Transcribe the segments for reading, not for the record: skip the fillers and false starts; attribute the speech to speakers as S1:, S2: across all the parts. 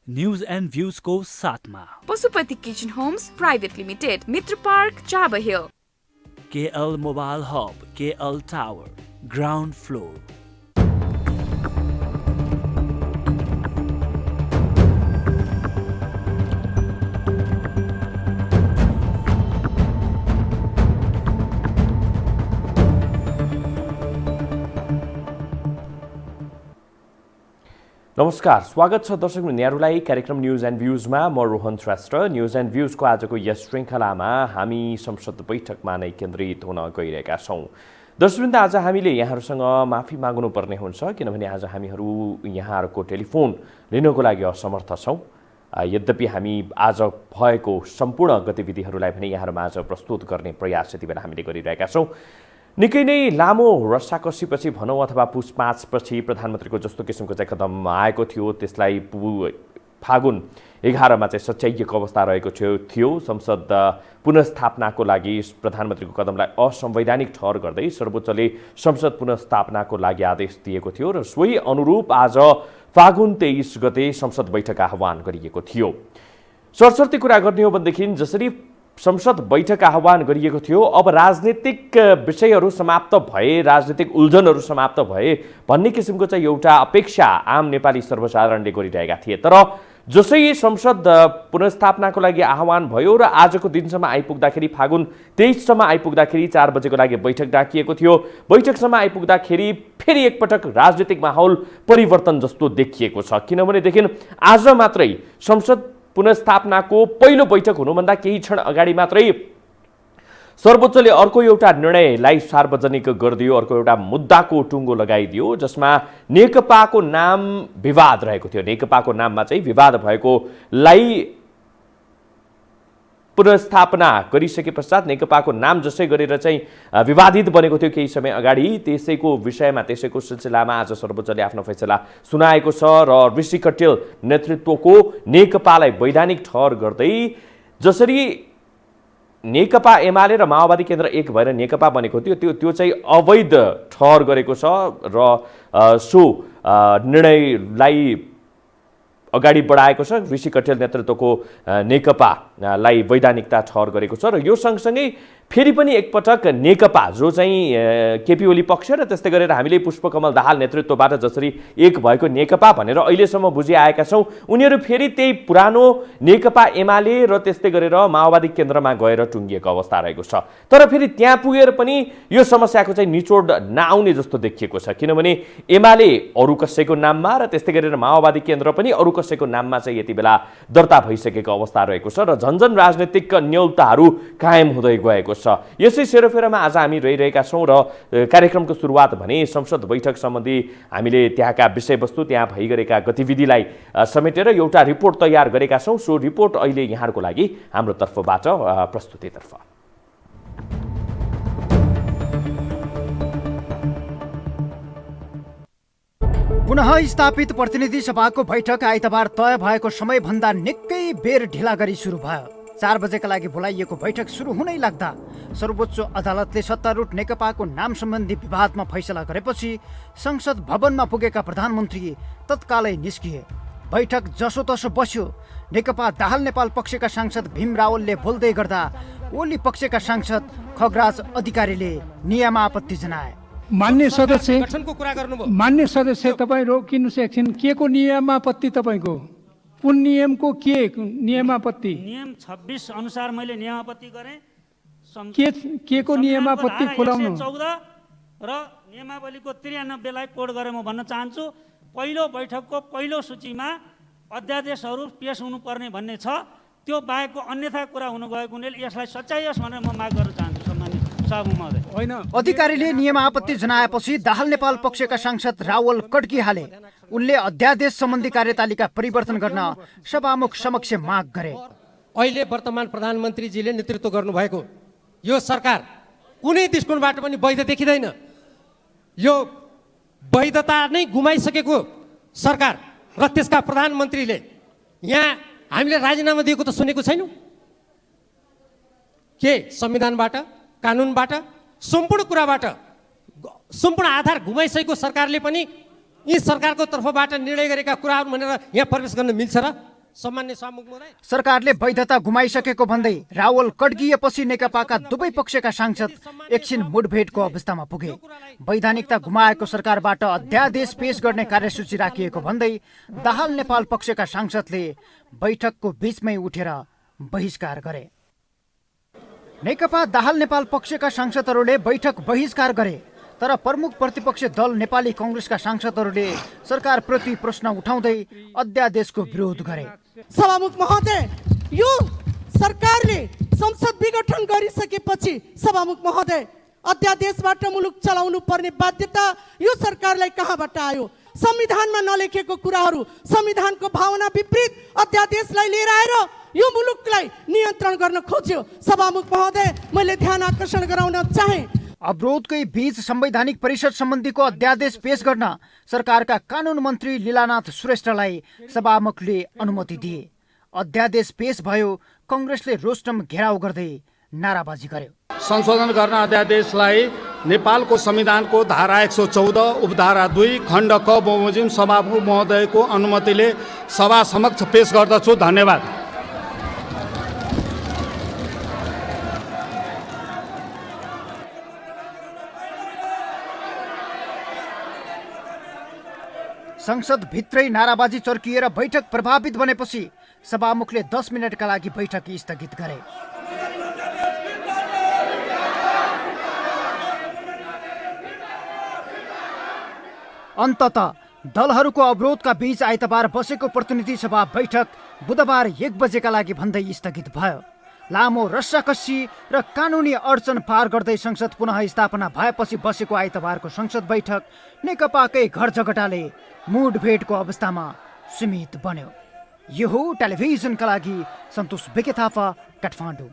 S1: News and भ्यूजको साथमा
S2: Pashupati kitchen homes private limited, Mitra park, Chabahil,
S1: KL mobile hub, KL tower, ground floor.
S3: नमस्कार, स्वागत छ दर्शक यहाँहरूलाई कार्यक्रम न्यूज एन्ड भ्यूजमा। म रोहन श्रेष्ठ। न्यूज एन्ड भ्यूजको आजको यस श्रृङ्खलामा हामी संसद बैठकमा नै केन्द्रित हुन गइरहेका छौँ। दर्शकवृन्द, आज हामीले यहाँहरूसँग माफी माग्नुपर्ने हुन्छ, किनभने आज हामीहरू यहाँहरूको टेलिफोन लिनको लागि असमर्थ छौँ। यद्यपि हामी आज भएको सम्पूर्ण गतिविधिहरूलाई पनि यहाँहरूमा आज प्रस्तुत गर्ने प्रयास यति बेला हामीले गरिरहेका छौँ। निकै नै लामो रस्साकसीपछि भनौँ अथवा पुस 5 पछि प्रधानमन्त्रीको जस्तो किसिमको चाहिँ कदम आएको थियो, त्यसलाई फागुन 11मा चाहिँ सच्याइएको अवस्था रहेको थियो। संसद पुनर्स्थापनाको लागि प्रधानमन्त्रीको कदमलाई असंवैधानिक ठहर गर्दै सर्वोच्चले संसद पुनर्स्थापनाको लागि आदेश दिएको थियो र सोही अनुरूप आज फागुन 23 गते संसद बैठक आह्वान गरिएको थियो। सरसर्ती कुरा गर्ने हो भनेदेखि जसरी संसद बैठक आह्वान गरिएको थियो, अब राजनीतिक विषयहरू समाप्त भए, राजनीतिक उल्झनहरू समाप्त भए भन्ने किसिमको चाहिँ एउटा अपेक्षा आम नेपाली सर्वसाधारणले गरिरहेका थिए। तर जसै संसद पुनर्स्थापनाको लागि आह्वान भयो र आजको दिनसम्म आइपुग्दाखेरि फागुन 23 सम्म आइपुग्दाखेरि 4 बजेको लागि बैठक डाकिएको थियो। बैठकसम्म आइपुग्दाखेरि फेरि एकपटक राजनीतिक माहौल परिवर्तन जस्तो देखिएको छ। किनभनेदेखि आज मात्रै संसद पुनर्स्थापनाको पहिलो बैठक हुनुभन्दा केही क्षण अगाडि मात्रै सर्वोच्चले अर्को एउटा निर्णयलाई सार्वजनिक गरिदियो, अर्को एउटा मुद्दाको टुङ्गो लगाइदियो, जसमा नेकपाको नाम विवाद रहेको थियो। नेकपाको नाममा चाहिँ विवाद भएकोलाई पुनर्स्थापना गरिसके पश्चात नेकपाको नाम जसै गरेर चाहिँ विवादित बनेको थियो केही समय अगाडि, त्यसैको विषयमा त्यसैको सिलसिलामा आज सर्वोच्चले आफ्नो फैसला सुनाएको छ र ऋषि कट्टेल नेतृत्वको नेकपालाई वैधानिक ठहर गर्दै जसरी नेकपा एमाले र माओवादी केन्द्र एक भएर नेकपा बनेको थियो त्यो चाहिँ अवैध ठहर गरेको छ र सो निर्णयलाई अगाडि बढाएको छ। ऋषि कट्टेल नेतृत्वको नेकपालाई वैधानिकता ठहर गरेको छ र यो सँगसँगै फेरि पनि एकपटक नेकपा जो चाहिँ केपी ओली पक्ष र त्यस्तै गरेर हामीले पुष्पकमल दाहाल नेतृत्वबाट जसरी एक भएको नेकपा भनेर अहिलेसम्म बुझिआएका छौँ, उनीहरू फेरि त्यही पुरानो नेकपा एमाले र त्यस्तै गरेर माओवादी केन्द्रमा गएर टुङ्गिएको अवस्था रहेको छ। तर फेरि त्यहाँ पुगेर पनि यो समस्याको चाहिँ निचोड नआउने जस्तो देखिएको छ। किनभने एमाले अरू कसैको नाममा र त्यस्तै गरेर माओवादी केन्द्र पनि अरू कसैको नाममा चाहिँ यति बेला दर्ता भइसकेको अवस्था रहेको छ र झन्झन राजनीतिक न्यूनताहरू कायम हुँदै गएको छ। यसै सेरोफेरोमा आज हामी रहिरहेका छौँ र कार्यक्रमको सुरुवात भने संसद बैठक सम्बन्धी हामीले त्यहाँका विषयवस्तु, त्यहाँ भइगरेका गतिविधिलाई समेटेर एउटा रिपोर्ट तयार गरेका छौँ। सो रिपोर्ट अहिले यहाँहरूको लागि हाम्रो तर्फबाट प्रस्तुतितर्फ।
S4: पुनः स्थापित प्रतिनिधि सभाको बैठक आइतबार तय भएको समयभन्दा निकै बेर ढिला गरी सुरु भयो। 4 बजेका लागि बोलाइएको बैठक सुरु हुनै लाग्दा सर्वोच्च अदालतले सत्तारूढ नेकपाको नाम सम्बन्धी विवादमा फैसला गरेपछि संसद भवनमा पुगेका प्रधानमन्त्री तत्कालै निस्किए। बैठक जसोतसो बस्यो। नेकपा दाहाल नेपाल पक्षका सांसद भीम रावलले बोल्दै गर्दा ओली पक्षका सांसद खगराज अधिकारीले नियमापत्ति जनाए।
S5: मान्य सदस्य तपाईँ रोकिनुहोस् एकछिन। के को नियमापत्ति तपाईँको? कुन नियमको के नियमापत्ति?
S6: नियम 26 अनुसार मैले नियमापत्ति गरेँ।
S5: के को नियमापत्ति खोलाउनु?
S6: 14 र नियमावलीको 93 लाई कोड गरेर म भन्न चाहन्छु। पहिलो बैठकको पहिलो सूचीमा अध्यादेशहरू पेश हुनुपर्ने भन्ने छ। त्यो बाहेकको अन्यथा कुरा हुनु गएको हुनाले यसलाई सच्याइयोस् भनेर म माग गर्न चाहन्छु। सम्मानित सभामुख महोदय,
S4: अधिकारीले नियमापत्ति जनाएपछि दाहाल नेपाल पक्षका सांसद रावल कड्किहाले। उनले अध्यादेश सम्बन्धी कार्यतालिका परिवर्तन गर्न सभामुख समक्ष माग गरे।
S7: अहिले वर्तमान प्रधानमन्त्रीजीले नेतृत्व गर्नुभएको यो सरकार कुनै दृष्टिकोणबाट पनि वैध देखिँदैन। यो वैधता नै गुमाइसकेको सरकार र त्यसका प्रधानमन्त्रीले यहाँ हामीले राजीनामा दिएको त सुनेको छैनौँ। के संविधानबाट, कानुनबाट, सम्पूर्ण कुराबाट सम्पूर्ण आधार गुमाइसकेको सरकारले पनि यी सरकारको तर्फबाट निर्णय गरेका कुराहरू भनेर यहाँ प्रवेश गर्न मिल्छ र? सम्मान्य सभामुख महोदय,
S4: सरकारले वैधता गुमाइसकेको भन्दै रावल कड्किएपछि नेकपाका दुवै पक्षका सांसद एकछिन मुठभेडको अवस्थामा पुगे। वैधानिकता गुमाएको सरकारबाट अध्यादेश पेश गर्ने कार्यसूची राखिएको भन्दै दाहाल नेपाल पक्षका सांसदले बैठकको बीचमै उठेर बहिष्कार गरे। नेकपा दाहाल नेपाल पक्षका सांसदहरूले बैठक बहिष्कार गरे, तर प्रमुख प्रतिपक्ष दल नेपाली कांग्रेसका सांसदहरूले सरकारप्रति प्रश्न उठाउँदै अध्यादेशको विरोध गरे।
S8: सभामुख महोदय, यो सरकारले संसद विघटन गरिसकेपछि सभामुख महोदय अध्यादेशबाट मुलुक चलाउनु पर्ने बाध्यता यो सरकारलाई कहाँबाट आयो? संविधानमा नलेखेको कुराहरू, संविधानको भावना विपरीत अध्यादेशलाई लिएर आएर यो मुलुकलाई नियन्त्रण गर्न खोज्यो। सभामुख महोदय, मैले ध्यान आकर्षण गराउन चाहे,
S4: अवरोधकै बीच संवैधानिक परिषद सम्बन्धीको अध्यादेश पेश गर्न सरकारका कानुन मन्त्री लीलानाथ श्रेष्ठलाई सभामुखले अनुमति दिए। अध्यादेश पेश भयो, कांग्रेसले रोस्टम घेराउ गर्दै नाराबाजी गर्यो।
S9: संशोधन गर्न अध्यादेशलाई नेपालको संविधानको धारा 114 उपधारा 2 खण्ड क बमोजिम सभामुख महोदयको अनुमतिले सभा समक्ष पेश गर्दछु। धन्यवाद।
S4: संसद भित्रै नाराबाजी चर्किएर बैठक प्रभावित बनेपछि सभामुखले 10 मिनटका लागि बैठक स्थगित गरे। अन्ततः दलहरूको अवरोधका बीच आइतबार बसेको प्रतिनिधि सभा बैठक बुधबार 1 बजेका लागि भन्दै स्थगित भयो। लामो रस्साकस्सी र कानुनी अडचन पार गर्दै संसद पुनः स्थापना भएपछि बसेको आइतबारको संसद बैठक नेकपाकै घर झगडाले मुठभेडको अवस्थामा सीमित बन्यो। यो हो टेलिभिजनका लागि सन्तोष बेके थापा, काठमाडौँ।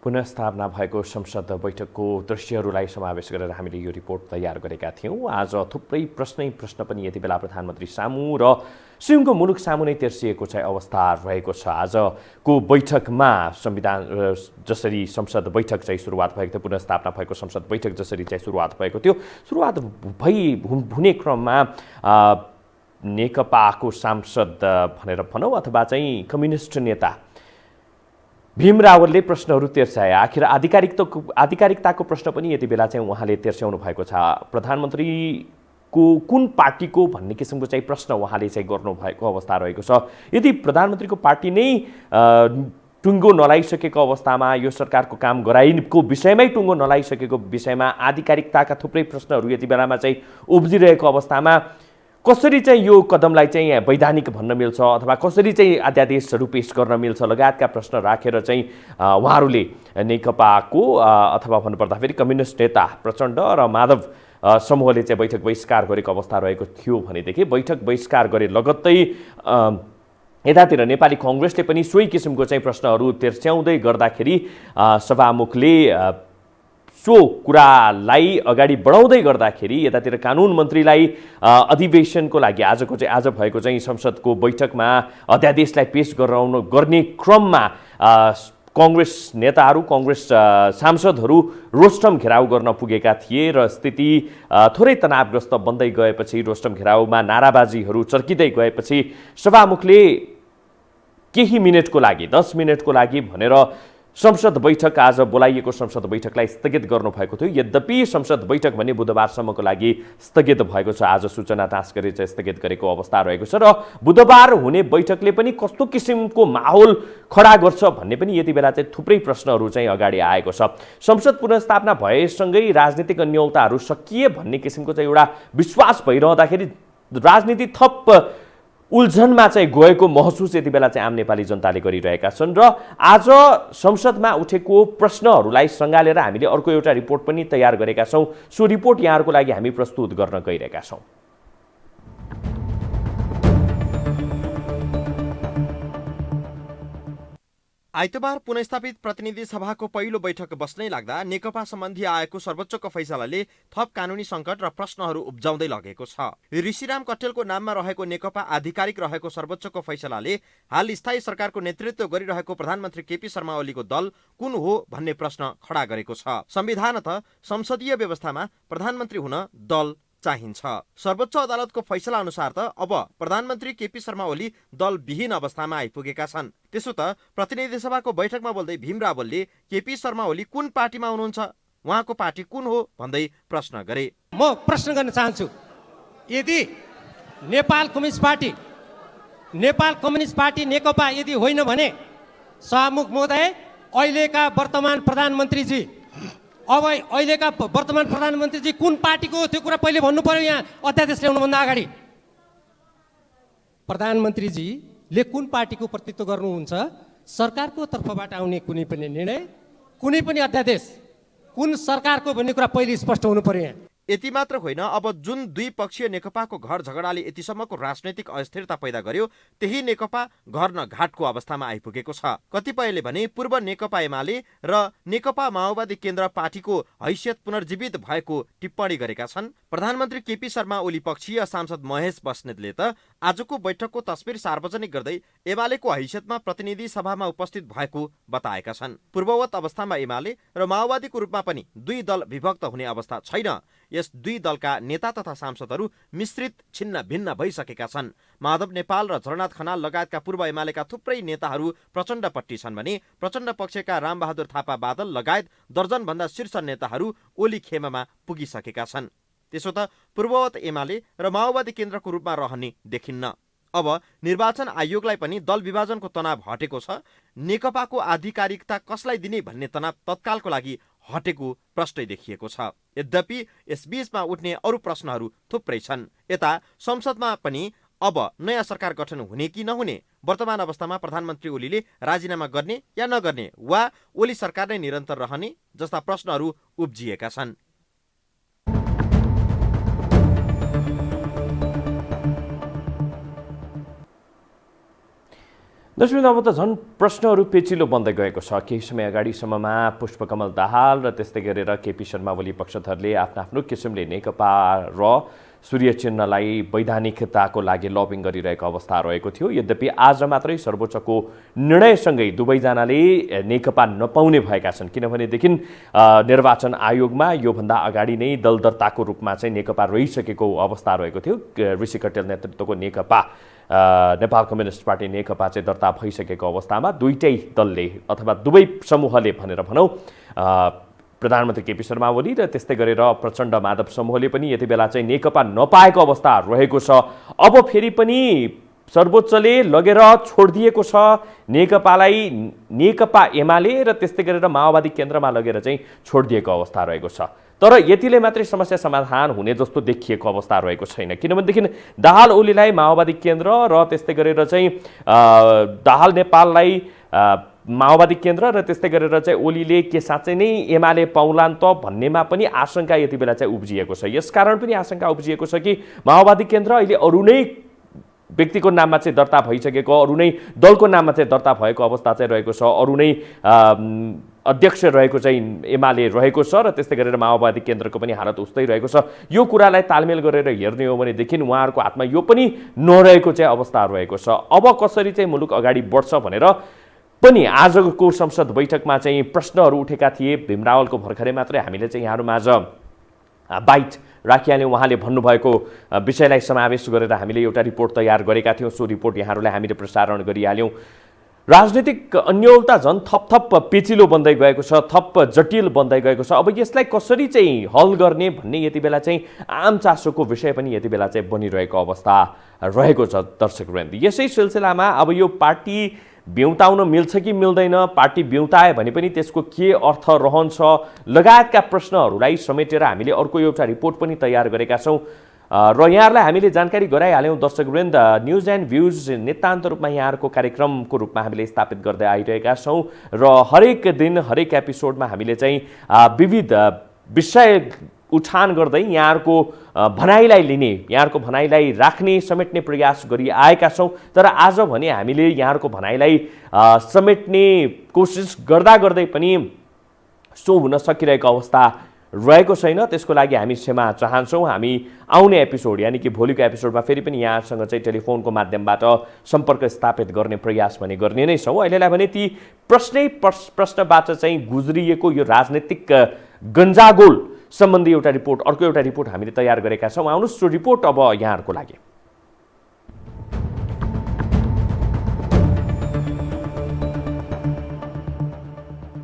S3: पुनःस्थापना भएको संसद बैठकको दृश्यहरूलाई समावेश गरेर हामीले यो रिपोर्ट तयार गरेका थियौँ। आज थुप्रै प्रश्न पनि यति बेला प्रधानमन्त्री सामु र स्वयंको मुलुक सामु नै तेर्सिएको चाहिँ अवस्था रहेको छ। आजको बैठकमा संविधान जसरी संसद बैठक चाहिँ सुरुवात भएको थियो, पुनःस्थापना भएको संसद बैठक जसरी चाहिँ सुरुवात भएको थियो, सुरुवात हुने क्रममा नेकपाको सांसद भनेर भनौँ अथवा चाहिँ कम्युनिस्ट नेता भीम रावलले प्रश्नहरू तेर्स्याए। आखिर आधिकारिकताको प्रश्न पनि यति बेला चाहिँ उहाँले तेर्स्याउनु भएको छ। प्रधानमन्त्रीको कुन पार्टीको भन्ने किसिमको चाहिँ प्रश्न उहाँले चाहिँ गर्नुभएको अवस्था रहेको छ। यदि प्रधानमन्त्रीको पार्टी नै टुङ्गो नलाइसकेको अवस्थामा, यो सरकारको काम गराइको विषयमै टुङ्गो नलाइसकेको विषयमा आधिकारिकताका थुप्रै प्रश्नहरू यति बेलामा चाहिँ उब्जिरहेको अवस्थामा कसरी चाहिँ यो कदमलाई चाहिँ वैधानिक भन्न मिल्छ अथवा कसरी चाहिँ अध्यादेशहरू पेश गर्न मिल्छ लगायतका प्रश्न राखेर चाहिँ उहाँहरूले नेकपाको अथवा भन्नुपर्दाखेरि कम्युनिस्ट नेता प्रचण्ड र माधव समूहले चाहिँ बैठक बहिष्कार गरेको अवस्था रहेको थियो भनेदेखि बैठक बहिष्कार गरे लगत्तै यतातिर नेपाली कांग्रेसले पनि सोही किसिमको चाहिँ प्रश्नहरू तेर्स्याउँदै गर्दाखेरि सभामुखले सो कुरालाई अगाडि बढाउँदै गर्दाखेरि यतातिर कानुन मन्त्रीलाई अधिवेशनको लागि आज भएको चाहिँ संसदको बैठकमा अध्यादेशलाई पेश गर्ने क्रममा कांग्रेस नेताहरू, कांग्रेस सांसदहरू रोस्टम घेराउ गर्न पुगेका थिए र स्थिति थोरै तनावग्रस्त बन्दै गएपछि, रोस्टम घेराउमा नाराबाजीहरू चर्किँदै गएपछि सभामुखले केही मिनटको लागि 10 मिनटको लागि भनेर संसद बैठक आज बोलाइएको संसद बैठकलाई स्थगित गर्नुभएको थियो। यद्यपि संसद बैठक भने बुधबारसम्मको लागि स्थगित भएको छ। आज सूचना टाँस गरी चाहिँ स्थगित गरेको अवस्था रहेको छ र बुधबार हुने बैठकले पनि कस्तो किसिमको माहौल खडा गर्छ भन्ने पनि यति बेला चाहिँ थुप्रै प्रश्नहरू चाहिँ अगाडि आएको छ। संसद पुनःस्थापना भएसँगै राजनीतिक अन्यौताहरू सकिए भन्ने किसिमको चाहिँ एउटा विश्वास भइरहँदाखेरि राजनीति थप उल्झनमा चाहिँ गएको महसुस यति बेला चाहिँ आम नेपाली जनताले गरिरहेका छन् र आज संसदमा उठेको प्रश्नहरूलाई सँगालेर हामीले अर्को एउटा रिपोर्ट पनि तयार गरेका छौँ। सो रिपोर्ट यहाँहरूको लागि हामी प्रस्तुत गर्न गइरहेका छौँ।
S10: आइतबार पुनस्थापित प्रतिनिधि सभाको पहिलो बैठक बस्नै लाग्दा नेकपा सम्बन्धी आएको सर्वोच्चको फैसलाले थप कानुनी सङ्कट र प्रश्नहरू उब्जाउँदै लगेको छ। ऋषिराम कट्टेलको नाममा रहेको नेकपा आधिकारिक रहेको सर्वोच्चको फैसलाले हाल स्थायी सरकारको नेतृत्व गरिरहेको प्रधानमन्त्री केपी शर्मा ओलीको दल कुन हो भन्ने प्रश्न खडा गरेको छ। संविधानतः संसदीय व्यवस्थामा प्रधानमन्त्री हुन दल चाहिन्छ। सर्वोच्च अदालतको फैसला अनुसार त अब प्रधानमन्त्री केपी शर्मा ओली दल विहीन अवस्थामा आइपुगेका छन्। त्यसो त प्रतिनिधि सभाको बैठकमा बोल्दै भीम रावलले केपी शर्मा ओली कुन पार्टीमा हुनुहुन्छ, उहाँको पार्टी कुन हो भन्दै प्रश्न गरे।
S7: म प्रश्न गर्न चाहन्छु, यदि नेपाल कम्युनिस्ट पार्टी नेकपा यदि होइन भने सभामुख महोदय, अहिलेका वर्तमान प्रधानमन्त्रीजी अहिलेका वर्तमान प्रधानमन्त्रीजी कुन पार्टीको हो त्यो कुरा पहिले भन्नु पर्यो। यहाँ अध्यादेश ल्याउनुभन्दा अगाडि प्रधानमन्त्रीजीले कुन पार्टीको प्रतिनिधित्व गर्नुहुन्छ, सरकारको तर्फबाट आउने कुनै पनि निर्णय, कुनै पनि अध्यादेश कुन सरकारको भन्ने कुरा पहिले स्पष्ट हुनु पर्यो। यहाँ
S10: यति मात्र होइन, अब जुन द्विपक्षीय नेकपाको घर झगडाले यतिसम्मको राजनैतिक अस्थिरता पैदा गर्यो, त्यही नेकपा घर न घाटको अवस्थामा आइपुगेको छ। कतिपयले भने पूर्व नेकपा एमाले र नेकपा माओवादी केन्द्र पार्टीको हैसियत पुनर्जीवित भएको टिप्पणी गरेका छन्। प्रधानमन्त्री केपी शर्मा ओली पक्षीय सांसद महेश बस्नेतले त आजको बैठकको तस्बिर सार्वजनिक गर्दै एमालेको हैसियतमा प्रतिनिधि सभामा उपस्थित भएको बताएका छन्। पूर्ववत अवस्थामा एमाले र माओवादीको रूपमा पनि दुई दल विभक्त हुने अवस्था छैन। यस दुई दलका नेता तथा सांसदहरू मिश्रित छिन्न भिन्न भइसकेका छन्। माधव नेपाल र झलनाथ खनाल लगायतका पूर्व एमालेका थुप्रै नेताहरू प्रचण्डपट्टि छन् भने प्रचण्ड पक्षका रामबहादुर थापा बादल लगायत दर्जनभन्दा शीर्ष नेताहरू ओली खेमामा पुगिसकेका छन्। त्यसो त पूर्ववत एमाले र माओवादी केन्द्रको रूपमा रहने देखिन्न। अब निर्वाचन आयोगलाई पनि दल विभाजनको तनाव हटेको छ। नेकपाको आधिकारिकता कसलाई दिने भन्ने तनाव तत्कालको लागि हटेको प्रश्नै देखिएको छ। यद्यपि यसबीचमा उठ्ने अरू प्रश्नहरू थुप्रै छन्। यता संसदमा पनि अब नयाँ सरकार गठन हुने कि नहुने, वर्तमान अवस्थामा प्रधानमन्त्री ओलीले राजीनामा गर्ने या नगर्ने वा ओली सरकार नै निरन्तर रहने जस्ता प्रश्नहरू उब्जिएका छन्।
S3: दर्शक, अब त झन् प्रश्नहरू पेचिलो बन्दै गएको छ। केही समय अगाडिसम्ममा पुष्पकमल दाहाल र त्यस्तै गरेर केपी शर्मा ओली पक्षधरले आफ्नो किसिमले नेकपा र सूर्य चिन्हलाई वैधानिकताको लागि लबिङ गरिरहेको अवस्था रहेको थियो। यद्यपि आज मात्रै सर्वोच्चको निर्णयसँगै दुवैजनाले नेकपा नपाउने भएका छन्। किनभनेदेखि निर्वाचन आयोगमा योभन्दा अगाडि नै दल दर्ताको रूपमा चाहिँ नेकपा रहिसकेको अवस्था रहेको थियो। ऋषि कट्टेल नेतृत्वको नेकपा नेपाल कम्युनिस्ट पार्टी नेकपा चाहिँ दर्ता भइसकेको अवस्थामा दुईटै दलले अथवा दुवै समूहले भनेर भनौँ, प्रधानमन्त्री केपी शर्मा ओली र त्यस्तै गरेर प्रचण्ड माधव समूहले पनि यति बेला चाहिँ नेकपा नपाएको अवस्था रहेको छ। अब फेरि पनि सर्वोच्चले लगेर छोडिदिएको छ नेकपालाई, नेकपा एमाले र त्यस्तै गरेर माओवादी केन्द्रमा लगेर चाहिँ छोडिदिएको अवस्था रहेको छ। तर यतिले मात्रै समस्या समाधान हुने जस्तो देखिएको अवस्था रहेको छैन। किनभनेदेखि दाहाल ओलीलाई माओवादी केन्द्र र त्यस्तै गरेर चाहिँ दाहाल नेपाललाई माओवादी केन्द्र र त्यस्तै गरेर चाहिँ ओलीले के साँच्चै नै एमाले पाउलान् त भन्नेमा पनि आशंका यति बेला चाहिँ उब्जिएको छ। यसकारण पनि आशंका उब्जिएको छ कि माओवादी केन्द्र अहिले अरू नै व्यक्तिको नाममा चाहिँ दर्ता भइसकेको, अरू नै दलको नाममा चाहिँ दर्ता भएको अवस्था चाहिँ रहेको छ। अरू नै अध्यक्ष रहेको चाहिँ एमाले रहेको छ र त्यस्तै गरेर माओवादी केन्द्रको पनि हालत उस्तै रहेको छ। यो कुरालाई तालमेल गरेर हेर्ने हो भनेदेखि उहाँहरूको हातमा यो पनि नरहेको चाहिँ अवस्था रहेको छ। अब कसरी चाहिँ मुलुक अगाडि बढ्छ भनेर पनि आजको संसद बैठकमा चाहिँ प्रश्नहरू उठेका थिए। भीम रावलको भर्खरै मात्रै हामीले चाहिँ यहाँहरूमाझ बाइट राखिहाल्यौँ। उहाँले भन्नुभएको विषयलाई समावेश गरेर हामीले एउटा रिपोर्ट तयार गरेका थियौँ। सो रिपोर्ट यहाँहरूलाई हामीले प्रसारण गरिहाल्यौँ। राजनीतिक अन्योलता झन् थप पेचिलो बन्दै गएको छ, थप जटिल बन्दै गएको छ। अब यसलाई कसरी चाहिँ हल गर्ने भन्ने यति बेला चाहिँ आम चासोको विषय पनि यति बेला चाहिँ बनिरहेको अवस्था रहेको छ। दर्शकवृन्द, यसै सिलसिलामा अब यो पार्टी ब्युताउन मिल्छ कि मिल्दैन, पार्टी ब्युताए भने पनि त्यसको के अर्थ रहन्छ लगायतका प्रश्नहरूलाई समेटेर हामीले अर्को एउटा रिपोर्ट पनि तयार गरेका छौँ र यहाँहरूलाई हामीले जानकारी गराइहाल्यौँ। दर्शकवृन्द, न्युज एन्ड भ्युज नितान्त रूपमा यहाँहरूको कार्यक्रमको रूपमा हामीले स्थापित गर्दै आइरहेका छौँ र हरेक दिन हरेक एपिसोडमा हामीले चाहिँ विविध विषय उठान गर्दै यहाँहरूको भनाइलाई लिने, यहाँहरूको भनाइलाई राख्ने, समेट्ने प्रयास गरिआएका छौँ। तर आज भने हामीले यहाँहरूको भनाइलाई समेट्ने कोसिस गर्दा गर्दै पनि सो हुन सकिरहेको अवस्था रहेको छैन। त्यसको लागि हामी क्षमा चाहन्छौँ। हामी आउने एपिसोड यानि कि भोलिको एपिसोडमा फेरि पनि यहाँसँग चाहिँ टेलिफोनको माध्यमबाट सम्पर्क स्थापित गर्ने प्रयास भने गर्ने नै छौँ। अहिलेलाई भने ती प्रश्नबाट चाहिँ गुज्रिएको यो राजनीतिक गन्जागोल सम्बन्धी एउटा रिपोर्ट, अर्को एउटा रिपोर्ट हामीले तयार गरेका छौँ। आउनुहोस् त्यो रिपोर्ट अब यहाँहरूको लागि।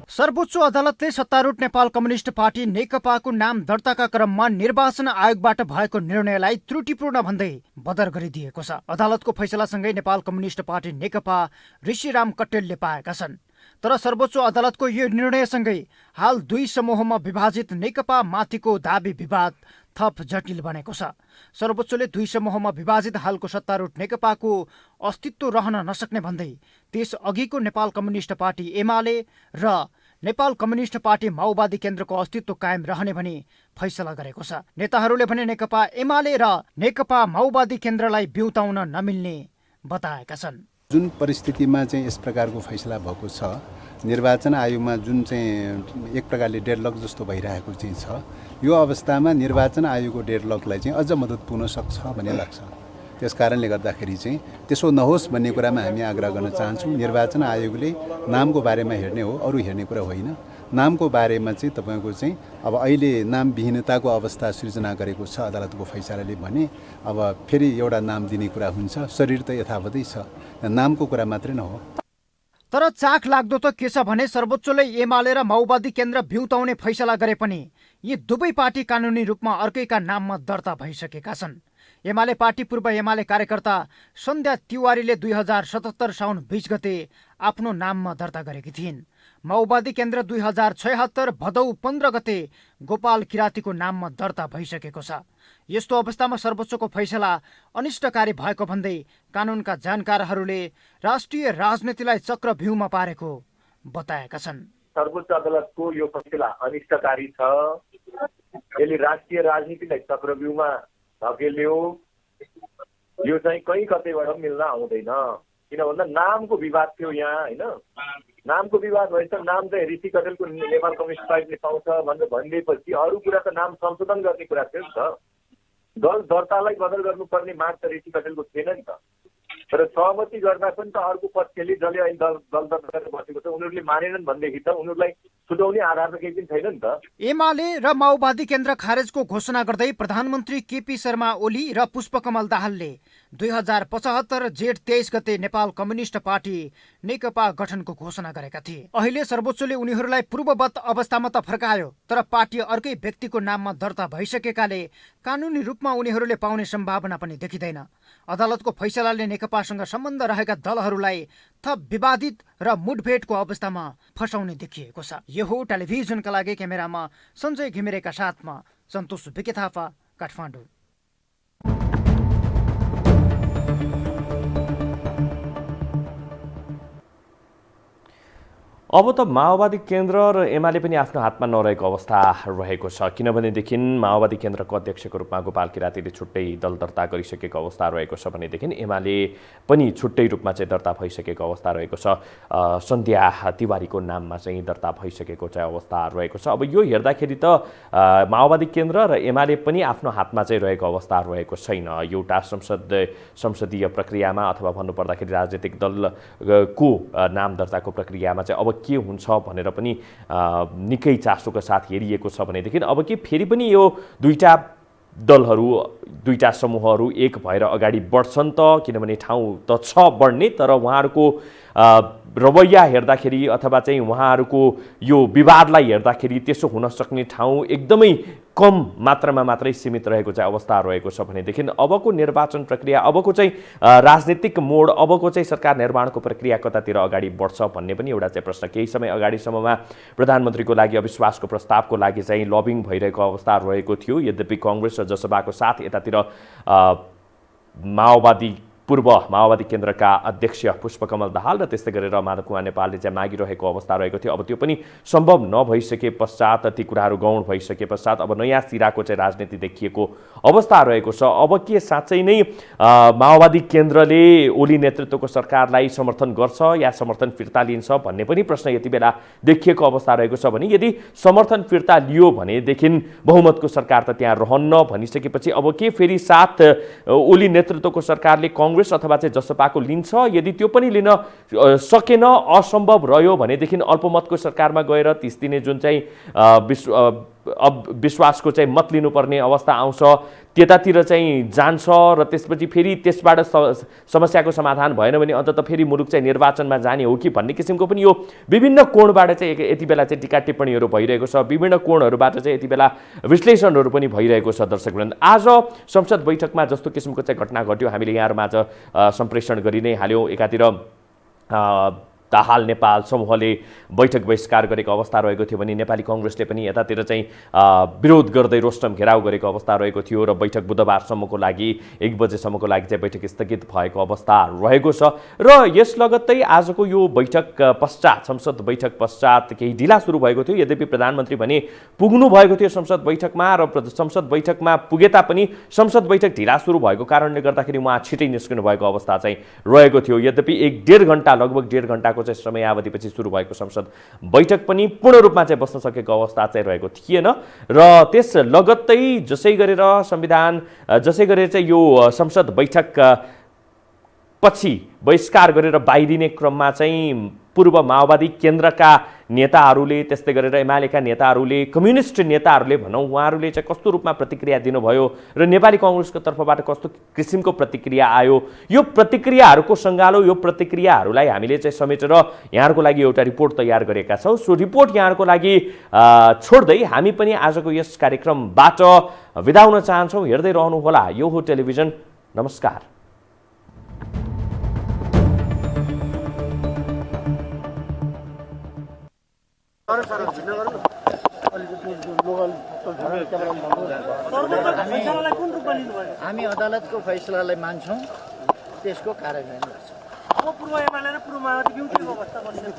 S4: सर्वोच्च अदालतले सत्तारूढ नेपाल कम्युनिस्ट पार्टी नेकपाको नाम दर्ताका क्रममा निर्वाचन आयोगबाट भएको निर्णयलाई त्रुटिपूर्ण भन्दै बदर गरिदिएको छ। अदालतको फैसलासँगै नेपाल कम्युनिस्ट पार्टी नेकपा ऋषिराम कट्टेलले पाएका छन्। तर सर्वोच्च अदालतको यो निर्णयसँगै हाल दुई समूहमा विभाजित नेकपा माथिको दाबी विवाद थप जटिल बनेको छ। सर्वोच्चले दुई समूहमा विभाजित हालको सत्तारूढ नेकपाको अस्तित्व रहन नसक्ने भन्दै त्यस अघिको नेपाल कम्युनिस्ट पार्टी एमाले र नेपाल कम्युनिस्ट पार्टी माओवादी केन्द्रको अस्तित्व कायम रहने भनी फैसला गरेको छ। नेताहरूले भने नेकपा एमाले र नेकपा माओवादी केन्द्रलाई बिउताउन नमिल्ने बताएका छन्।
S11: जुन परिस्थितिमा चाहिँ यस प्रकारको फैसला भएको छ, निर्वाचन आयोगमा जुन चाहिँ एक प्रकारले डेडलक जस्तो भइरहेको चाहिँ छ, यो अवस्थामा निर्वाचन आयोगको डेडलकलाई चाहिँ अझ मद्दत पुग्न सक्छ भन्ने लाग्छ। त्यस कारणले गर्दाखेरि चाहिँ त्यसो नहोस् भन्ने कुरामा हामी आग्रह गर्न चाहन्छौँ। निर्वाचन आयोगले नामको बारेमा हेर्ने हो, अरू हेर्ने कुरा होइन। नामको बारेमा चाहिँ तपाईँको चाहिँ अब अहिले नाम विहीनताको अवस्था सृजना गरेको छ अदालतको फैसलाले भने अब फेरि एउटा नाम दिने कुरा हुन्छ। शरीर त यथावतै छ, नामको कुरा मात्रै नहो।
S4: तर चाख लाग्दो त के छ भने सर्वोच्चले एमाले र माओवादी केन्द्र बिउताउने फैसला गरे पनि यी दुवै पार्टी कानुनी रूपमा अर्कैका नाममा दर्ता भइसकेका छन्। एमाले पार्टी पूर्व एमाले कार्यकर्ता सन्ध्या तिवारीले 2077 साउन 20 गते आफ्नो नाममा दर्ता गरेकी थिइन्। माओवादी केन्द्र 2076 भदौ 15 गते गोपाल किरातीको नाममा दर्ता भइसकेको छ। यस्तो अवस्थामा सर्वोच्चको फैसला अनिष्टकारी भएको भन्दै कानुनका जानकारहरूले राष्ट्रिय राजनीतिलाई चक्रव्यूहमा पारेको बताएका छन्।
S12: सर्वोच्च अदालतको यो फैसला अनिष्टकारी छ। यसले राष्ट्रिय राजनीतिलाई चक्रव्यूहमा धकेल्यो। यो चाहिँ कहीँ कतैबाट मिल्न आउँदैन। किन भन्दा नामको विवाद थियो यहाँ, होइन? नामको विवाद भएछ। नाम चाहिँ ऋषि कटेलको नेपाल कम्युनिस्ट पार्टीले पाउँछ भनेर भनिदिएपछि अरू कुरा त नाम संशोधन गर्ने कुरा थियो नि त। दल दर्तालाई बदल गर्नुपर्ने माग त ऋषि कटेलको थिएन नि त। तर सहमति गर्दा पनि त अर्को पक्षले जसले अहिले दल दर्ता गरेर बसेको छ उनीहरूले मानेनन् भनेदेखि त उनीहरूलाई छुटाउने आधार त केही पनि छैन नि त।
S4: एमाले र माओवादी केन्द्र खारेजको घोषणा गर्दै प्रधानमन्त्री केपी शर्मा ओली र पुष्पकमल दाहालले 2075 जेठ 23 गते नेपाल कम्युनिस्ट पार्टी नेकपा गठनको घोषणा गरेका थिए। अहिले सर्वोच्चले उनीहरूलाई पूर्ववत अवस्थामा त फर्कायो, तर पार्टी अर्कै व्यक्तिको नाममा दर्ता भइसकेकाले कानुनी रूपमा उनीहरूले पाउने सम्भावना पनि देखिँदैन। अदालतको फैसलाले नेकपासँग सम्बन्ध रहेका दलहरूलाई थप विवादित र मुठभेडको अवस्थामा फसाउने देखिएको छ। यो हो टेलिभिजनका लागि क्यामेरामा सञ्जय घिमिरेका साथमा सन्तोष विके थापा, काठमाडौँ।
S3: अब त माओवादी केन्द्र र एमाले पनि आफ्नो हातमा नरहेको अवस्था रहेको छ। किनभनेदेखि माओवादी केन्द्रको अध्यक्षको रूपमा गोपाल किरातीले छुट्टै दल दर्ता गरिसकेको अवस्था रहेको छ भनेदेखि एमाले पनि छुट्टै रूपमा चाहिँ दर्ता भइसकेको अवस्था रहेको छ। सन्ध्या तिवारीको नाममा चाहिँ दर्ता भइसकेको चाहिँ अवस्था रहेको छ। अब यो हेर्दाखेरि त माओवादी केन्द्र र एमाले पनि आफ्नो हातमा चाहिँ रहेको अवस्था रहेको छैन। एउटा संसदीय प्रक्रियामा अथवा भन्नुपर्दाखेरि राजनीतिक दलको नाम दर्ताको प्रक्रियामा चाहिँ अब के हुन्छ भनेर पनि निकै चासोका साथ हेरिएको छ भनेदेखि अब के फेरि पनि यो दुईटा दलहरू, दुईटा समूहहरू एक भएर अगाडि बढ्छन् त? किनभने ठाउँ त छ बढ्ने, तर उहाँहरूको रवैया हेर्दाखेरि अथवा चाहिँ उहाँहरूको यो विवादलाई हेर्दाखेरि त्यसो हुन सक्ने ठाउँ एकदमै कम मात्रामा मात्रै सीमित रहेको चाहिँ अवस्था रहेको छ भनेदेखि अबको निर्वाचन प्रक्रिया, अबको चाहिँ राजनीतिक मोड, अबको चाहिँ सरकार निर्माणको प्रक्रिया कतातिर अगाडि बढ्छ भन्ने पनि एउटा चाहिँ प्रश्न। केही समय अगाडिसम्ममा प्रधानमन्त्रीको लागि अविश्वासको प्रस्तावको लागि चाहिँ लबिङ भइरहेको अवस्था रहेको थियो। यद्यपि कङ्ग्रेस र जसपाको साथ यतातिर माओवादी पूर्व माओवादी केन्द्रका अध्यक्ष पुष्पकमल दाहाल र त्यस्तै गरेर माधव कुमार नेपालले चाहिँ मागिरहेको अवस्था रहेको थियो। अब त्यो पनि सम्भव नभइसके पश्चात, ती कुराहरू गौण भइसके पश्चात अब नयाँ सिराको चाहिँ राजनीति देखिएको अवस्था रहेको छ। अब के साँच्चै नै माओवादी केन्द्रले ओली नेतृत्वको सरकारलाई समर्थन गर्छ या समर्थन फिर्ता लिन्छ भन्ने पनि प्रश्न यति बेला देखिएको अवस्था रहेको छ भने यदि समर्थन फिर्ता लियो भनेदेखि बहुमतको सरकार त त्यहाँ रहन्न भनिसकेपछि अब के फेरि साथ ओली नेतृत्वको सरकारले कांग्रेस अथवा चाहिँ जसपाको लिन्छ? यदि त्यो पनि लिन सकेन, असम्भव रह्यो भनेदेखि अल्पमतको सरकारमा गएर 30 दिने जुन चाहिँ विश्वासको चाहिँ मत लिनुपर्ने अवस्था आउँछ, त्यतातिर चाहिँ जान्छ र त्यसपछि फेरि त्यसबाट समस्याको समाधान भएन भने अन्तत फेरि मुलुक चाहिँ निर्वाचनमा जाने हो कि भन्ने किसिमको पनि यो विभिन्न कोणबाट चाहिँ यति बेला चाहिँ टीका टिप्पणीहरू भइरहेको छ। विभिन्न कोणहरूबाट चाहिँ यति बेला विश्लेषणहरू पनि भइरहेको छ। दर्शकवृन्द, आज संसद बैठकमा जस्तो किसिमको चाहिँ घटना घट्यो हामीले यहाँहरूमाझ सम्प्रेषण गरि नै हाल्यौँ। एकातिर दाहाल नेपाल समूहले बैठक बहिष्कार गरेको अवस्था रहेको थियो भने नेपाली कांग्रेसले पनि यतातिर चाहिँ विरोध गर्दै रोस्टम घेराउ गरेको अवस्था रहेको थियो र बैठक बुधबारसम्मको लागि 1 बजेसम्मको लागि चाहिँ बैठक स्थगित भएको अवस्था रहेको छ। र यस लगत्तै आजको यो बैठक पश्चात, संसद बैठक पश्चात केही ढिला सुरु भएको थियो। यद्यपि प्रधानमन्त्री भने पुग्नु भएको थियो संसद बैठकमा र संसद बैठकमा पुगे तापनि संसद बैठक ढिला सुरु भएको कारणले गर्दाखेरि उहाँ छिटै निस्किनु भएको अवस्था चाहिँ रहेको थियो। यद्यपि 1.5 घण्टा, लगभग 1.5 घण्टा चाहिँ समयावधिपछि सुरु भएको संसद बैठक पनि पूर्ण रूपमा चाहिँ बस्न सकेको अवस्था चाहिँ रहेको थिएन र त्यस लगत्तै जसै गरेर चाहिँ यो संसद बैठक पछि बहिष्कार गरेर बाहिरिने क्रममा चाहिँ पूर्व माओवादी केन्द्रका नेताहरूले, त्यस्तै गरेर एमालेका नेताहरूले, कम्युनिस्ट नेताहरूले भनौँ, उहाँहरूले चाहिँ कस्तो रूपमा प्रतिक्रिया दिनुभयो र नेपाली कांग्रेसको तर्फबाट कस्तो किसिमको प्रतिक्रिया आयो, यो प्रतिक्रियाहरूको सङ्गालो, यो प्रतिक्रियाहरूलाई हामीले चाहिँ समेटेर यहाँहरूको लागि एउटा रिपोर्ट तयार गरेका छौँ। सो रिपोर्ट यहाँहरूको लागि छोड्दै हामी पनि आजको यस कार्यक्रमबाट बिदा हुन चाहन्छौँ। हेर्दै रहनुहोला, यो हो टेलिभिजन। नमस्कार।
S4: हामी अदालतको फैसलालाई मान्छौँ, त्यसको कार्यान्वयन गर्छौँ।
S13: अब पूर्व एमाले र पूर्व माओवादी के अवस्था
S9: तपाईँले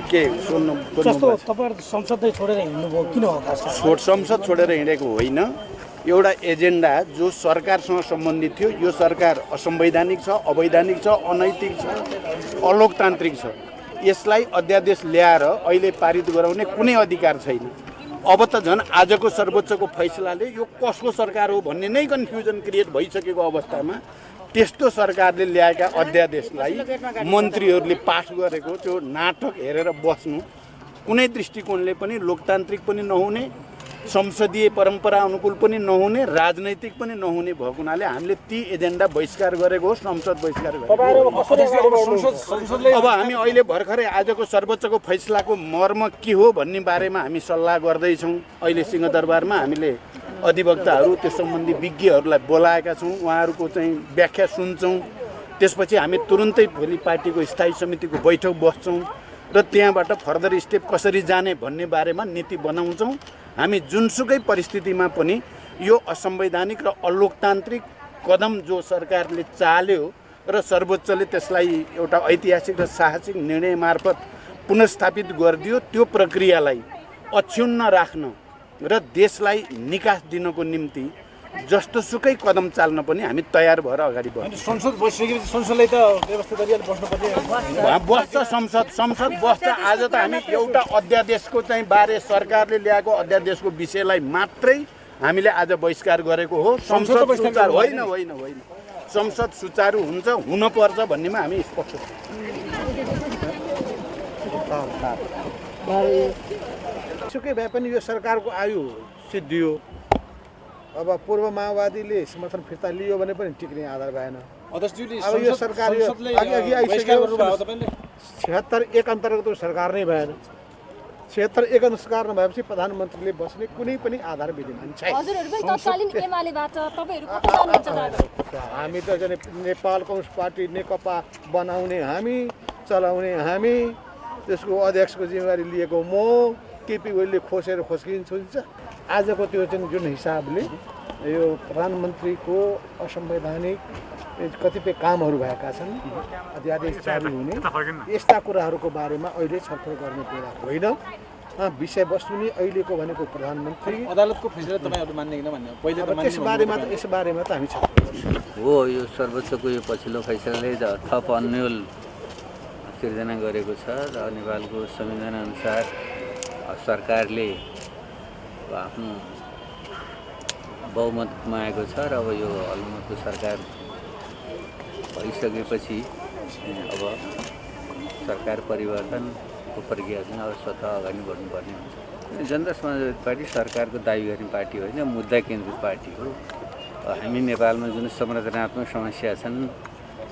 S9: के सुन्नु
S13: जस्तो तपाईँहरू संसदै छोडेर हिँड्नुभयो, किन हो खास?
S9: संसद छोडेर हिँडेको होइन, एउटा एजेन्डा जो सरकारसँग सम्बन्धित थियो। यो सरकार असंवैधानिक छ, अवैधानिक छ, अनैतिक छ, अलोकतान्त्रिक छ। यसलाई अध्यादेश ल्याएर अहिले पारित गराउने कुनै अधिकार छैन। अब त झन् आजको सर्वोच्चको फैसलाले यो कसको सरकार हो भन्ने नै कन्फ्युजन क्रिएट भइसकेको अवस्थामा त्यस्तो सरकारले ल्याएका अध्यादेशलाई मन्त्रीहरूले पास गरेको त्यो नाटक हेरेर बस्नु कुनै दृष्टिकोणले पनि लोकतान्त्रिक पनि नहुने, संसदीय परम्परा अनुकूल पनि नहुने, राजनैतिक पनि नहुने भएको हुनाले हामीले ती एजेन्डा बहिष्कार गरेको हो, संसद बहिष्कार गरेको। अब हामी अहिले भर्खरै आजको सर्वोच्चको फैसलाको मर्म के हो भन्ने बारेमा हामी सल्लाह गर्दैछौँ। अहिले सिंहदरबारमा हामीले अधिवक्ताहरू, त्यो सम्बन्धी विज्ञहरूलाई बोलाएका छौँ, उहाँहरूको चाहिँ व्याख्या सुन्छौँ। त्यसपछि हामी तुरुन्तै भोलि पार्टीको स्थायी समितिको बैठक बस्छौँ र त्यहाँबाट फर्दर स्टेप कसरी जाने भन्ने बारेमा नीति बनाउँछौँ। हामी जुनसुकै परिस्थितिमा पनि यो असंवैधानिक र अलोकतान्त्रिक कदम जो सरकारले चाल्यो र सर्वोच्चले त्यसलाई एउटा ऐतिहासिक र साहसिक निर्णय मार्फत पुनर्स्थापित गरिदियो, त्यो प्रक्रियालाई अक्षुण्ण राख्न र देशलाई निकास दिनको निम्ति जस्तोसुकै कदम चाल्न पनि हामी तयार भएर अगाडि बढ्छौँ।
S13: संसद बसिसकेपछि संसदलाई त व्यवस्था गरिहाल्नु बस्नुपर्ने
S9: बस्छ, संसद बस्छ। आज त हामी एउटा अध्यादेशको चाहिँ बारे सरकारले ल्याएको अध्यादेशको विषयलाई मात्रै हामीले आज बहिष्कार गरेको हो। संसद सुचारू होइन, संसद सुचारू हुन्छ, हुनुपर्छ भन्नेमा हामी स्पष्ट छौँ।
S13: सुकै भए पनि यो सरकारको आयु सिद्धियो। अब पूर्व माओवादीले समर्थन फिर्ता लियो भने पनि टिक्ने आधार भएन। अब यो सरकार अघि आइसक्यो। 76 अन्तर्गत सरकार नै भएन। 76 सरकार नभएपछि प्रधानमन्त्रीले बस्ने कुनै पनि आधार विद्यमान छैन। हामी त नेपाल कम्युनिस्ट पार्टी नेकपा बनाउने हामी, चलाउने हामी, त्यसको अध्यक्षको जिम्मेवारी लिएको म, केपी ओलीले खोसेर खोस्किन्छ। आजको त्यो चाहिँ जुन हिसाबले यो प्रधानमन्त्रीको असंवैधानिक कतिपय कामहरू भएका छन्, अध्यादेश जारी हुने, यस्ता कुराहरूको बारेमा अहिले छलफल गर्ने बेला होइन। विषयवस्तु नै अहिलेको भनेको प्रधानमन्त्री
S14: अदालतको फैसला तपाईँहरू मान्ने किन भन्ने पहिले त
S13: यसबारेमा त हामी छलफल गर्छौँ।
S15: हो, यो सर्वोच्चको यो पछिल्लो फैसलाले थप अन्यल सिर्जना गरेको छ र नेपालको संविधान अनुसार सरकारले आफ्नो बहुमत गुमाएको छ र अब यो अल्पमतको सरकार भइसकेपछि अब सरकार परिवर्तनको प्रक्रिया चाहिँ अब स्वतः अगाडि बढ्नुपर्ने हुन्छ। जनता समाजवादी पार्टी सरकारको दाबी गर्ने पार्टी होइन, मुद्दा केन्द्रित पार्टी हो। हामी नेपालमा जुन संरचनात्मक समस्या छन्,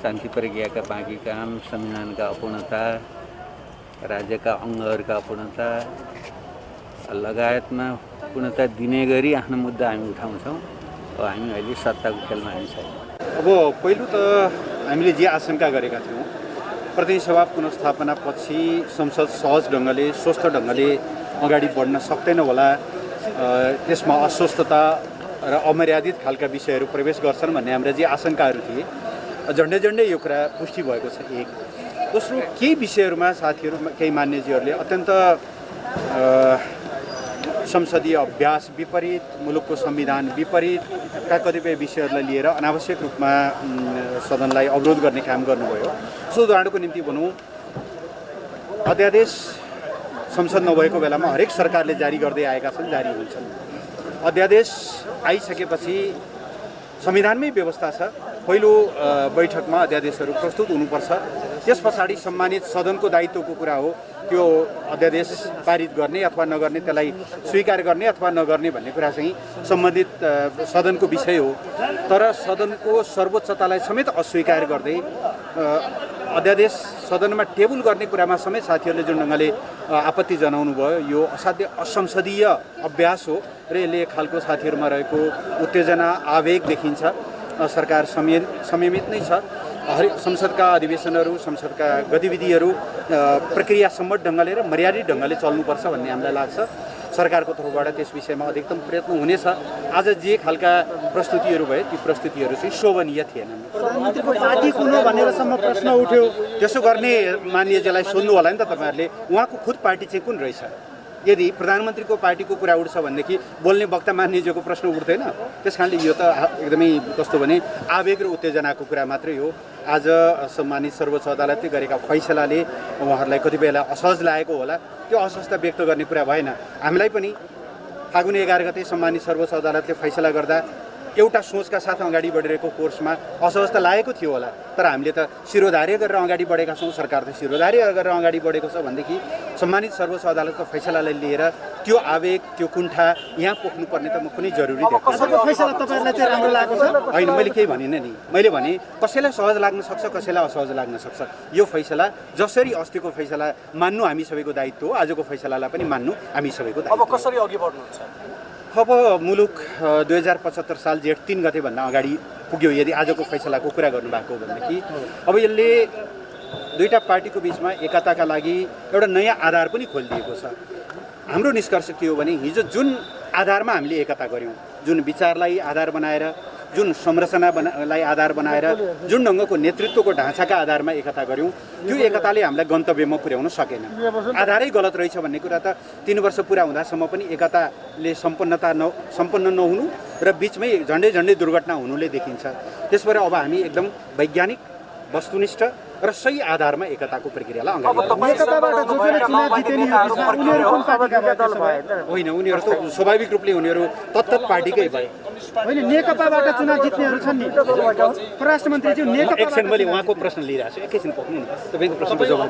S15: शान्ति प्रक्रियाका बाँकी काम, संविधानका अपूर्णता, राज्यका अङ्गहरूका अपूर्णता लगायतमा पूर्णता दिने गरी आफ्नो मुद्दा हामी उठाउँछौँ। हामी अहिले सत्ताको खेलमा हामी छैन।
S16: अब पहिलो त हामीले जे आशंका गरेका थियौँ, प्रतिनिधि सभा पुनर्स्थापनापछि संसद सहज ढङ्गले, स्वस्थ ढङ्गले अगाडि बढ्न सक्दैन होला, त्यसमा अस्वस्थता र अमर्यादित खालका विषयहरू प्रवेश गर्छन् भन्ने हाम्रा जे आशंकाहरू थिए, झन्डै झन्डै यो कुरा पुष्टि भएको छ। एक दोस्रो, केही विषयहरूमा साथीहरू, केही मान्यजीहरूले अत्यन्त संसदीय अभ्यास विपरीत, मुलुकको संविधान विपरीतका कतिपय विषयहरूलाई लिएर अनावश्यक रूपमा सदनलाई अवरोध गर्ने काम गर्नुभयो। सो उदाहरणको निम्ति भनौँ, अध्यादेश संसद नभएको बेलामा हरेक सरकारले जारी गर्दै आएका छन्, जारी हुन्छन्। अध्यादेश आइसकेपछि संविधानमै व्यवस्था छ, पहिलो बैठकमा अध्यादेशहरू प्रस्तुत हुनुपर्छ, त्यस पछाडि सम्मानित सदनको दायित्वको कुरा हो त्यो अध्यादेश पारित गर्ने अथवा नगर्ने, त्यसलाई स्वीकार गर्ने अथवा नगर्ने भन्ने कुरा चाहिँ सम्बन्धित सदनको विषय हो। तर सदनको सर्वोच्चतालाई समेत अस्वीकार गर्दै अध्यादेश सदनमा टेबल गर्ने कुरामा समेत साथीहरूले जुन ढङ्गले आपत्ति जनाउनु भयो, यो असाध्य असंसदीय अभ्यास हो र यसले एक खालको साथीहरूमा रहेको उत्तेजना, आवेग देखिन्छ। सरकार संयमित नै छ। हरेक संसदका अधिवेशनहरू, संसदका गतिविधिहरू प्रक्रिया सम्मत ढङ्गले र मर्यादित ढङ्गले चल्नुपर्छ भन्ने हामीलाई लाग्छ। सरकारको तर्फबाट त्यस विषयमा अधिकतम प्रयत्न हुनेछ। आज जे खालका प्रस्तुतिहरू भए ती प्रस्तुतिहरू चाहिँ शोभनीय थिएनन्।
S13: प्रधानमन्त्रीको पार्टी कुन हो भनेरसम्म प्रश्न उठ्यो।
S16: त्यसो गर्ने मान्यजीलाई सोध्नु होला नि त तपाईँहरूले, उहाँको खुद पार्टी चाहिँ कुन रहेछ? यदि प्रधानमन्त्रीको पार्टीको कुरा उठ्छ भनेदेखि बोल्ने वक्ता मान्यजीको प्रश्न उठ्दैन। त्यस कारणले यो त एकदमै कस्तो भने आवेग र उत्तेजनाको कुरा मात्रै हो। आज सम्मानित सर्वोच्च अदालतले गरेका फैसलाले उहाँहरूलाई कति बेला असहज लागेको होला, त्यो असहजता व्यक्त गर्ने कुरा भएन। हामीलाई पनि फागुन 11 गते सम्मानित सर्वोच्च अदालतले फैसला गर्दा एउटा सोचका साथ अगाडि बढिरहेको कोर्समा असहजता लागेको थियो होला, तर हामीले त शिरोधार्य गरेर अगाडि बढेका छौँ। सरकार त शिरोधार्य गरेर अगाडि बढेको छ भनेदेखि सम्मानित सर्वोच्च अदालतको फैसलालाई लिएर त्यो आवेग, त्यो कुण्ठा यहाँ पोख्नुपर्ने त म कुनै जरुरी देख्दिनँ।
S13: फैसला तपाईँहरूलाई चाहिँ राम्रो लागेको छ?
S16: होइन, मैले केही भनिनँ नि। मैले भने कसैलाई सहज लाग्न सक्छ, कसैलाई असहज लाग्न सक्छ। यो फैसला जसरी अस्तिको फैसला मान्नु हामी सबैको दायित्व हो, आजको फैसलालाई पनि मान्नु हामी सबैको दायित्व हो।
S14: अब कसरी अघि बढ्नुहुन्छ?
S16: अब मुलुक 2075 साल जेठ 3 गते भन्दा अगाडि पुग्यो यदि आजको फैसलाको कुरा गर्नुभएको हो भनेदेखि अब यसले दुईटा पार्टीको बिचमा एकताका लागि एउटा नयाँ आधार पनि खोलिदिएको छ। हाम्रो निष्कर्ष के हो भने हिजो जुन आधारमा हामीले एकता गऱ्यौँ, जुन विचारलाई आधार बनाएर, जुन संरचनालाई आधार बनाएर, जुन ढङ्गको नेतृत्वको ढाँचाका आधारमा एकता गऱ्यौँ, त्यो एकताले हामीलाई गन्तव्यमा पुर्याउन सकेन। आधारै गलत रहेछ भन्ने कुरा त 3 वर्ष पुरा हुँदासम्म पनि एकताले सम्पन्न नहुनु र बिचमै झन्डै दुर्घटना हुनुले देखिन्छ। त्यसबाट अब हामी एकदम वैज्ञानिक, वस्तुनिष्ठ र सही आधारमा एकताको प्रक्रियालाई अगाडि होइन, उनीहरू त स्वाभाविक रूपले उनीहरू तत्त पार्टीकै भए
S4: होइन। नेकपाबाट चुनाव जित्नेहरू छन् नि परराष्ट्र मन्त्रीज्यू। नेकपा
S16: एकछिन मैले उहाँको प्रश्न लिइरहेको छु, एकैछिन पक्नु न, तपाईँको प्रश्नको जवाब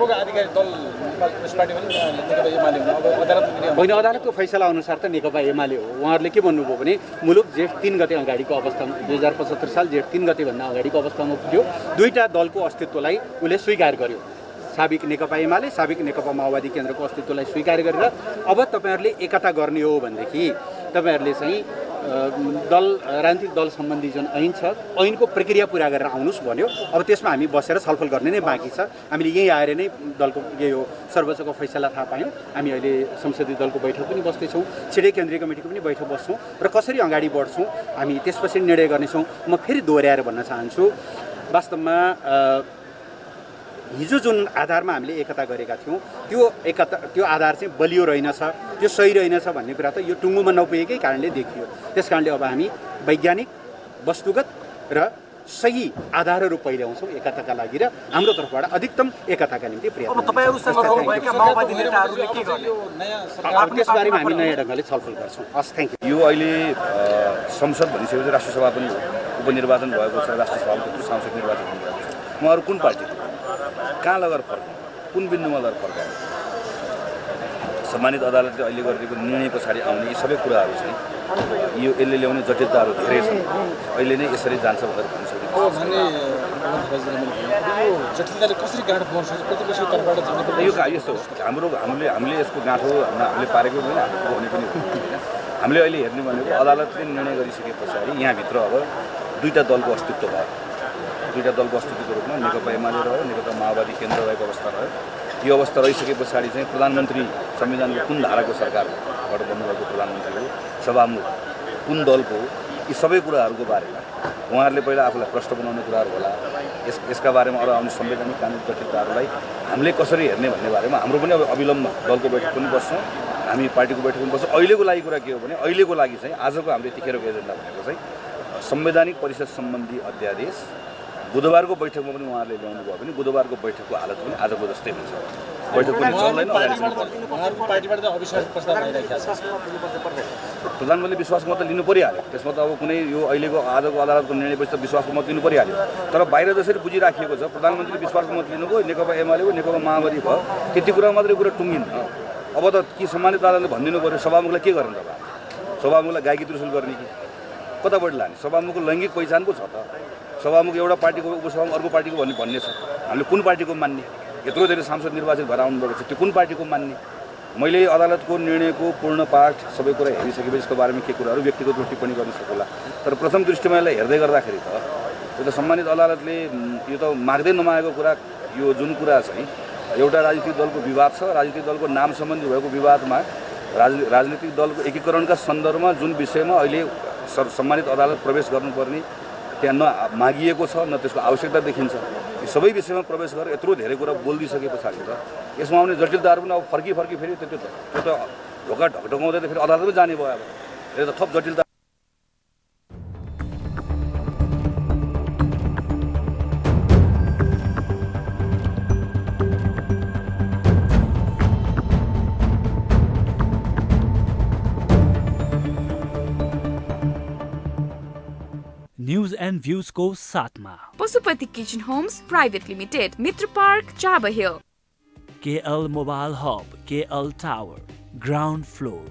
S16: होइन। अदालतको फैसला अनुसार त नेकपा एमाले हो। उहाँहरूले के भन्नुभयो भने मुलुक जेठ 3 गते अगाडिको अवस्थामा 2075 साल जेठ 3 गतेभन्दा अगाडिको अवस्थामा पुग्यो। दुईटा दलको अस्तित्वलाई उसले स्वीकार गर्यो। साबिक नेकपा एमाले, साबिक नेकपा माओवादी केन्द्रको अस्तित्वलाई स्वीकार गरेर अब तपाईँहरूले एकता गर्ने हो भनेदेखि तपाईँहरूले चाहिँ राजनीतिक दल सम्बन्धी जुन ऐन छ ऐनको प्रक्रिया पुरा गरेर आउनुहोस् भन्यो। अब त्यसमा हामी बसेर छलफल गर्ने नै बाँकी छ। हामीले यहीँ आएर नै दलको यो सर्वोच्चको फैसला थाहा पायौँ। हामी अहिले संसदीय दलको बैठक पनि बस्दैछौँ, छिटै केन्द्रीय कमिटीको पनि बैठक बस्छौँ र कसरी अगाडि बढ्छौँ हामी त्यसपछि निर्णय गर्नेछौँ। म फेरि दोहोऱ्याएर भन्न चाहन्छु, वास्तवमा हिजो जुन आधारमा हामीले एकता गरेका थियौँ त्यो आधार चाहिँ बलियो रहेनछ, त्यो सही रहेनछ भन्ने कुरा त यो टुङ्गोमा नपुगेकै कारणले देखियो। त्यस कारणले अब हामी वैज्ञानिक, वस्तुगत र सही आधारहरू पहिल्याउँछौँ एकताका लागि र हाम्रो तर्फबाट अधिकतम एकताका निम्ति प्रयत्न। त्यसबारेमा हामी नयाँ ढङ्गले छलफल गर्छौँ। हस्, थ्याङ्क यू।
S17: यो अहिले संसद भनिसकेपछि राष्ट्रिय सभा पनि हो, उपनिर्वाचन भएको छ, राष्ट्रिय सभामा त्यत्रो सांसद निर्वाचन हुनुभएको छ। उहाँहरू कुन पार्टी कहाँ लगेर फर्कायो, कुन बिन्दुमा लगेर फर्कायो? सम्मानित अदालतले अहिले गरिदिएको निर्णय पछाडि आउने यी सबै कुराहरू चाहिँ यसले ल्याउने जटिलताहरू धेरै छन्। अहिले नै यसरी जान्छ भनेर भन्न सकिन्छ। यो यस्तो हो, हामीले यसको गाँठो हामीले पारेको होइन, हामीले हुने पनि होइन। हामीले अहिले हेर्ने भनेको अदालतले निर्णय गरिसके पछाडि यहाँभित्र अब दुईवटा दलको अस्तित्व भयो। दुईवटा दलको अस्तित्वको रूपमा नेकपा एमाले रह्यो, नेकपा माओवादी केन्द्र रहेको अवस्था रह्यो। यो अवस्था रहिसके पछाडि चाहिँ प्रधानमन्त्री संविधानको कुन धाराको सरकारबाट बन्नुभएको प्रधानमन्त्री हो, सभामुख कुन दलको हो, यी सबै कुराहरूको बारेमा उहाँहरूले पहिला आफूलाई प्रश्न बनाउने कुराहरू होला। यसका बारेमा अरू आउने संवैधानिक कानुन जटिलताहरूलाई हामीले कसरी हेर्ने भन्ने बारेमा हाम्रो पनि अब अविलम्ब दलको बैठक पनि बस्छौँ, हामी पार्टीको बैठक पनि बस्छौँ। अहिलेको लागि कुरा के हो भने अहिलेको लागि चाहिँ आजको हामीले यतिखेरको एजेन्डा भनेको चाहिँ संवैधानिक परिषद सम्बन्धी अध्यादेश बुधबारको बैठकमा पनि उहाँहरूले ल्याउनु भयो भने बुधबारको बैठकको हालत पनि आजको जस्तै हुन्छ। बैठक पनि चल्दैन। प्रधानमन्त्रीले विश्वासको मत लिनु परिहाल्यो, त्यसमा त अब कुनै यो अहिलेको आजको अदालतको निर्णयपछि त विश्वासको मत लिनु परिहाल्यो। तर बाहिर जसरी बुझिराखिएको छ प्रधानमन्त्रीले विश्वासको मत लिनुभयो, नेकपा एमाले हो, नेकपा माओवादी भयो, त्यति कुरा मात्रै कुरा टुङ्गिन्न। अब त कि सम्मानित अदालतले भनिदिनु पऱ्यो सभामुखलाई के गर्ने त? सभामुखलाई गायकी त्रिशुल गर्ने कि कताबाट लाने? सभामुखको लैङ्गिक पहिचान पो छ त। सभामुख एउटा पार्टीको, उपसभामुख अर्को पार्टीको भन्ने छ। हामीले कुन पार्टीको मान्ने? यत्रो धेरै सांसद निर्वाचित भएर आउनुभएको छ, त्यो कुन पार्टीको मान्ने? मैले अदालतको निर्णयको पूर्ण पाठ सबै कुरा हेरिसकेपछि यसको बारेमा के कुराहरू व्यक्तिगत रूपमा टिप्पणी गर्न सक्ला। तर प्रथम दृष्टिमा यसलाई हेर्दै गर्दाखेरि त यो त सम्मानित अदालतले यो त माग्दै नमागेको कुरा, यो जुन कुरा चाहिँ एउटा राजनीतिक दलको विवाद छ, राजनीतिक दलको नाम सम्बन्धी भएको विवादमा राजनीतिक दलको एकीकरणका सन्दर्भमा जुन विषयमा अहिले सम्मानित अदालत प्रवेश गर्नुपर्ने त्यहाँ न मागिएको छ न त्यसको आवश्यकता देखिन्छ। यी सबै विषयमा प्रवेश गरेर यत्रो धेरै कुरा बोलिदिइसके पछाडि त यसमा आउने जटिलताहरू पनि अब फर्की फेरि त्यो त ढोका ढकढकाउँदै त फेरि अदालतमै जाने भयो। अब यो त थप जटिलता।
S1: न्यूज एन्ड भ्यूजको साथमा
S2: Pashupati kitchen homes private limited, Mitra park, Chabahil,
S1: KL mobile hub, KL tower, ground floor.